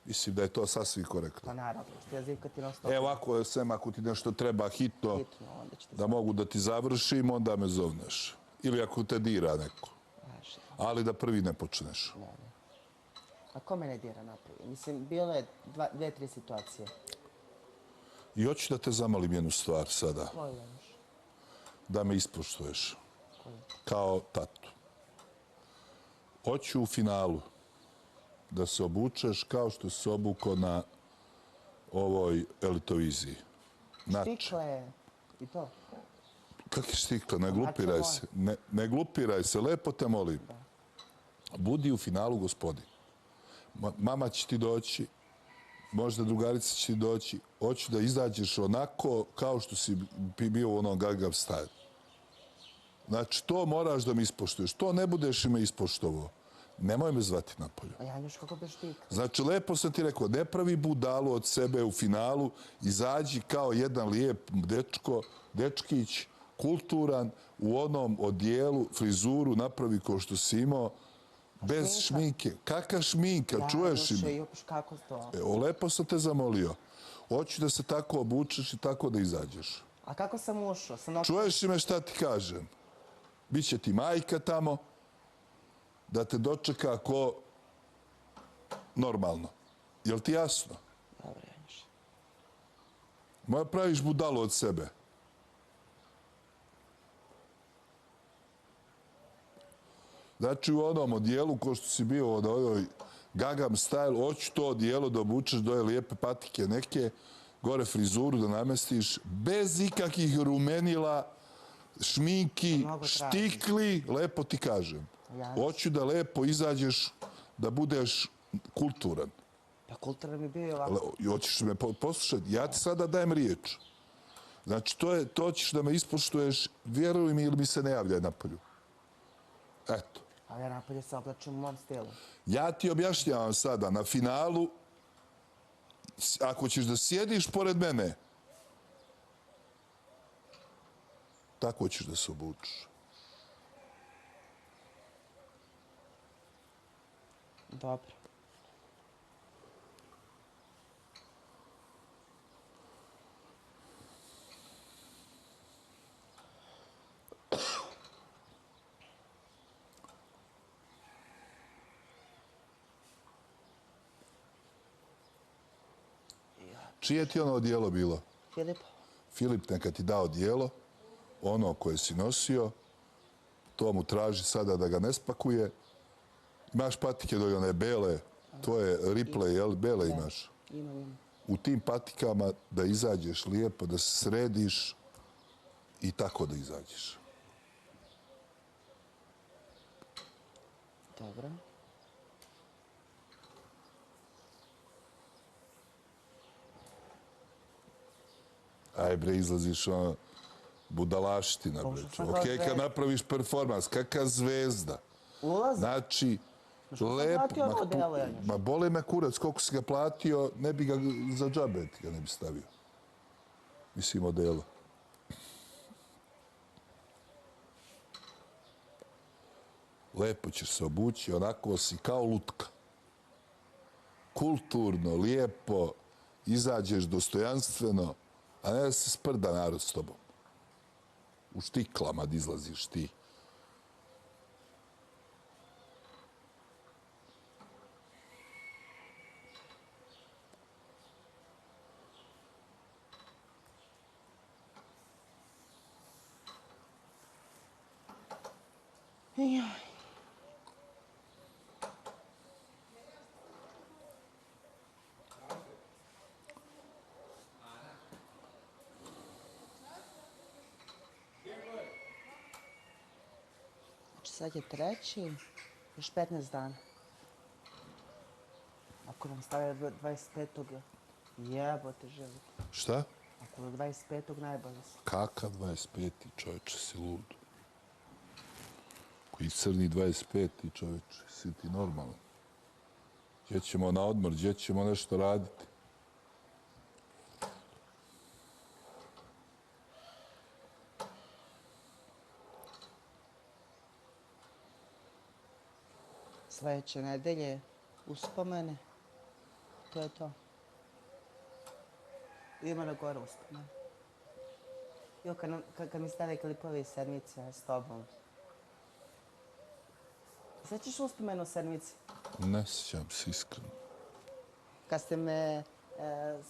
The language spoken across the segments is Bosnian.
Mislim da je to sasvim korektno. Pa naravno, jezika ti non stop. Evo ako, sem ako ti nešto treba hitno, Onda će ti da mogu da ti završim, onda me zovneš. Ili ako te dira neko. Ali da prvi ne počneš. A ko mene dira napravi? Mislim, bilo je dve, tri situacije. I hoću da te zamolim jednu stvar sada. Koju Januš? Da me ispoštuješ. Koju? Kao tatu. Hoću u finalu da se obučeš kao što se obukao na ovoj elitoviziji. Štikle i to? Kakvi štikle? Ne glupiraj se. Ne glupiraj se. Lepo te molim. Budi u finalu gospodin. Mama će ti doći, možda drugarica će ti doći. Hoću da izađeš onako kao što si bio u onom Gangnam Style. Znači, to moraš da mi ispoštuješ. To ne budeš i me ispoštovao. Nemoj me zvati napolju. A Janjuš, kako bi štikle? Znači, lepo sam ti rekao, ne pravi budalu od sebe u finalu, izađi kao jedan lijep dečkić, kulturan, u onom odijelu, frizuru, napravi kao što si imao, bez šminke. Kakva šminka, čuješ Januš, me? Jupiš, kako to? Evo, lepo sam te zamolio. Hoću da se tako obučeš i tako da izađeš. A kako sam ušao? Čuješ me šta ti kažem? Biće ti majka tamo, da te dočeka ko normalno. Jel ti jasno? Dobro, Januš. Moja praviš budalu od sebe. Znači u onom odijelu ko što si bio od ovoj Gangnam Style, hoću to odijelo da obučeš do ove lijepe patike neke, gore frizuru da namestiš, bez ikakvih rumenila, šminki, štikli, lepo ti kažem. Hoću da lepo izađeš, da budeš kulturan. Pa kulturan mi bio ovako. Hoćeš me poslušati? Ja ti sada dajem riječ. Znači, to ćeš da me ispoštuješ, vjeruj mi ili mi se ne javljaj napolju. Eto. Ali ja napolje se oblačim u mom stilu. Ja ti objašnjavam sada, na finalu, ako ćeš da sjediš pored mene, tako ćeš da se obučeš. Dobro. Čije ti ono odijelo bilo? Filip? Filip neka ti da odijelo, ono koje si nosio, to mu traži sada da ga ne spakuje. Imaš patike do one bele, to je Ripley, jel? Bele imaš. Imam. U tim patikama da izađeš lijepo, da se središ i tako da izađeš. Dobro. Aj bre, izlaziš ono budalaština, bre. Okej, kad napraviš performans, kakva zvezda. Ulazi? Znači, lepo. Ma boli me kurac, koliko si ga platio, ne bi ga za džabe ti ga ne bi stavio. Mislim, modelo. Lepo ćeš se obući, onako si kao lutka. Kulturno, lijepo, izađeš dostojanstveno, a ne da se sprda narod s tobom. U štiklama da izlaziš ti. Jaj. Znači sad je 3. još 15 dana. Ako nam stavlja 25. Jebote život. Šta? Ako do 25. najbolje su. Kakav 25. čovječe, si lud. Koji crni 25. čovječe, si ti normalan. Gdje ćemo na odmor, gdje ćemo nešto raditi? Sljedeće nedelje uspomene. To je to. Idemo na gore uspomenu. Jo, kad mi stave klipove iz sedmice s tobom. Sećaš uspomenu sedmice? Ne sjećam se iskreno. Kad ste me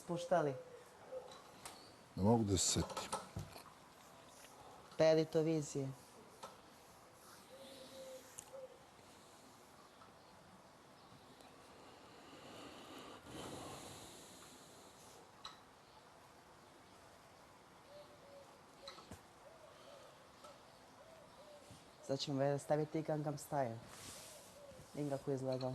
spuštali? Ne mogu da se setim. Pelitovizije. Sad ćemo staviti Gangnam Style. Vidim kako izgleda.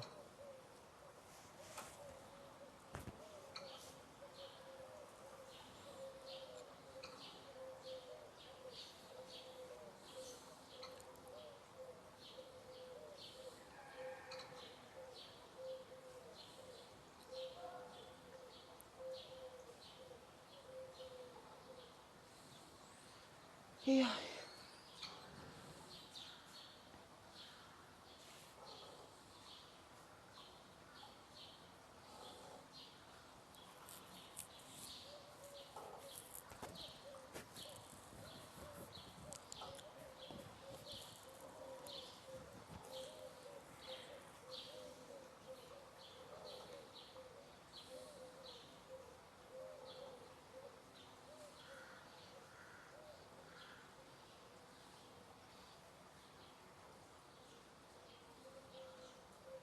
Joj.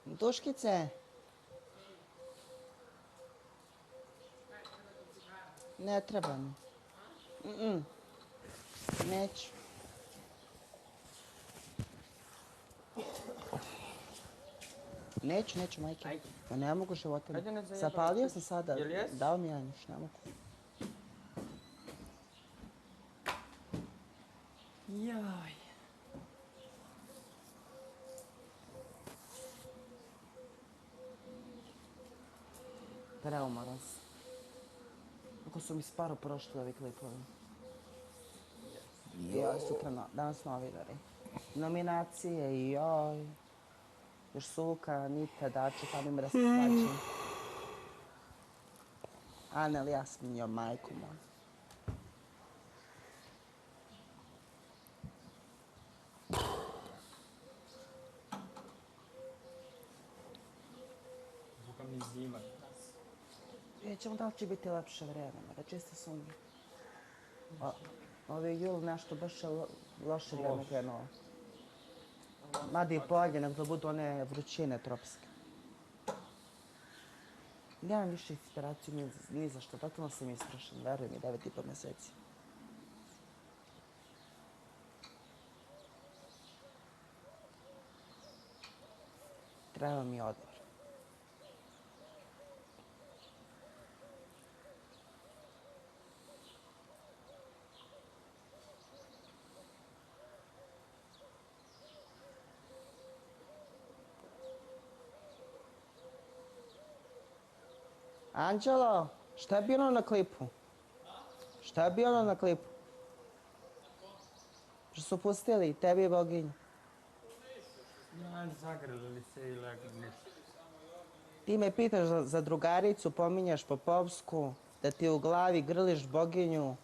Duškice. Ne treba mi. Neću. Neću, majke. Pa ne mogu života. Zapalio sam sada. Dao mi Janjuš, ne mogu. Jaj. Preumoran sam. Kako su mi sparo prošli ovi klipovi. Joj, sutra, danas novinari. Nominacije, joj. Još su Luka, Nita, Dače, tamo ima da se svađaju. Anel, Jasmin, joj, majku moju. Boga mi zima. Vidjet ćemo da li će biti lepše vremena, da čisto sumnjam. Ovaj jul nešto baš je loše vreme krenulo. Mada i polje, nek da budu one vrućine tropske. Nemam više inspiraciju ni za što, totalno sam isprašen, veruj mi, 9,5 meseci. Treba mi odmor. Anđelo, šta je bilo na klipu? Šta je bilo na klipu? Što su pustili tebi i boginju? Ja, zagrlili se i legli ništa. Ti me pitaš za drugaricu, pominjaš Popovsku, da ti u glavi grliš boginju.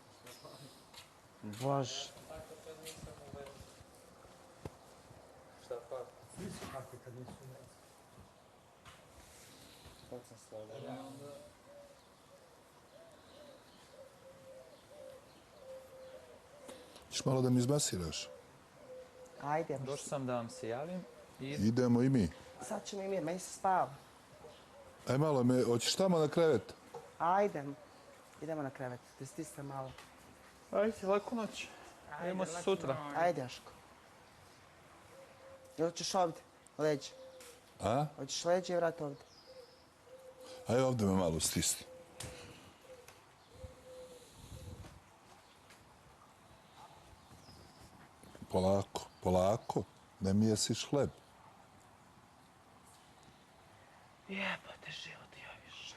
Bože. Šta pa? Svi su takvi kad nisu u vezi. Ćeš malo da mi izmasiraš? Ajde, Došao sam da vam se javim i Idemo i mi. sad ćemo i mir, meni se spava. Aj malo, hoćeš tamo na krevet? Ajde, idemo na krevet, da stisne malo. ajde, laku noć. Idemo se sutra. Ajde, Jaško. Ili ćeš ovdje, leđe? A? Hoćeš leđe i vrat ovdje? Aj ovdje me malo stisni. Polako, polako. Ne mijesiš hleb. Jebote život, ja više.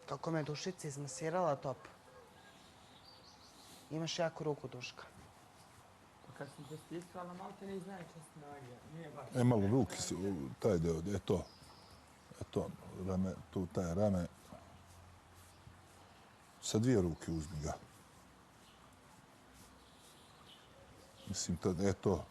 Kako me dušica izmasirala top. Imaš jaku ruku, Duška. kad sam te stiskala, malo te ne izneće snage. Nije baš. Malo ruke, taj deo, to, rame, tu taj rame. Sa dvije ruke uzmi ga. Mislim, to.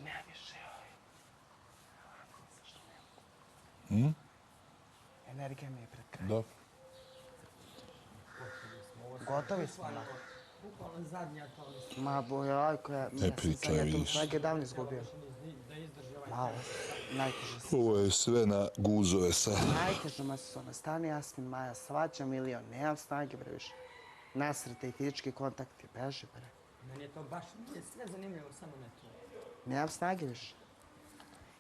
Ne više, Energija mi je pred kraj. Da. Gotovi smo. Bukvalno zadnja to li Ma bojajko, ja sam pričaj sad više. svege davno izgubio. da izdrži ovaj. Malo, najteže se. Ovo je sve na guzove sa... Najteže masona. Stani Jasmin, Maja, svađa milion. Nemam snage, bre, više. Nasrete i fizički kontakti. Beži, bre. Meni je to baš nije sve zanimljivo, samo ne to. Nemam snage više.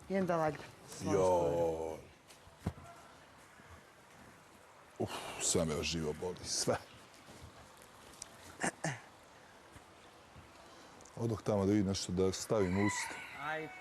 Idem da lagnem. Joj. Sve me živo boli, sve. Odoh tamo da vidim nešto da stavim u usta. Ajde.